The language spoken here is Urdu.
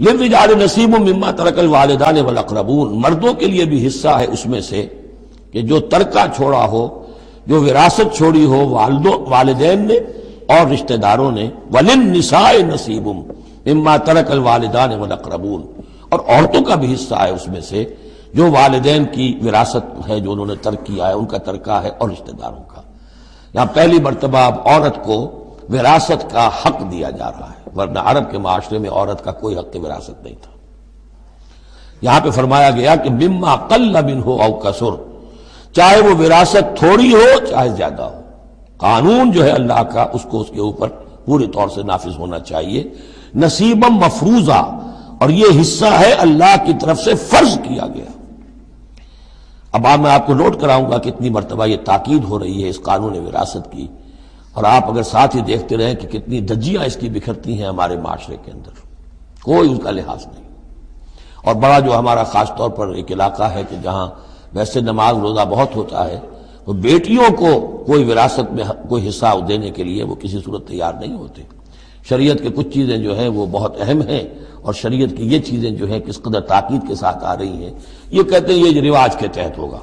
للرجال نصیب مما ترک الوالدان والاقربون، مردوں کے لیے بھی حصہ ہے اس میں سے کہ جو ترکہ چھوڑا ہو، جو وراثت چھوڑی ہو والدین نے اور رشتہ داروں نے۔ وللنساء نصیب مما ترک الوالدان والاقربون، اور عورتوں کا بھی حصہ ہے اس میں سے جو والدین کی وراثت ہے، جو انہوں نے ترک کیا ہے، ان کا ترکہ ہے، اور رشتہ داروں کا۔ یہاں پہلی مرتبہ اب عورت کو وراثت کا حق دیا جا رہا ہے، ورنہ عرب کے معاشرے میں عورت کا کوئی حق وراثت نہیں تھا۔ یہاں پہ فرمایا گیا کہ مما قل منہ او کثر، چاہے وہ وراثت تھوڑی ہو چاہے زیادہ ہو، قانون جو ہے اللہ کا اس کو اس کے اوپر پورے طور سے نافذ ہونا چاہیے۔ نصیبا مفروضہ، اور یہ حصہ ہے اللہ کی طرف سے فرض کیا گیا۔ اب میں آپ کو نوٹ کراؤں گا کتنی مرتبہ یہ تاکید ہو رہی ہے اس قانون وراثت کی، اور آپ اگر ساتھ ہی دیکھتے رہیں کہ کتنی دھجیاں اس کی بکھرتی ہیں ہمارے معاشرے کے اندر، کوئی اس کا لحاظ نہیں۔ اور بڑا جو ہمارا خاص طور پر ایک علاقہ ہے کہ جہاں ویسے نماز روزہ بہت ہوتا ہے، تو بیٹیوں کو کوئی وراثت میں کوئی حصہ دینے کے لیے وہ کسی صورت تیار نہیں ہوتے۔ شریعت کے کچھ چیزیں جو ہیں وہ بہت اہم ہیں، اور شریعت کی یہ چیزیں جو ہیں کس قدر تاکید کے ساتھ آ رہی ہیں، یہ کہتے ہیں یہ رواج کے تحت ہوگا۔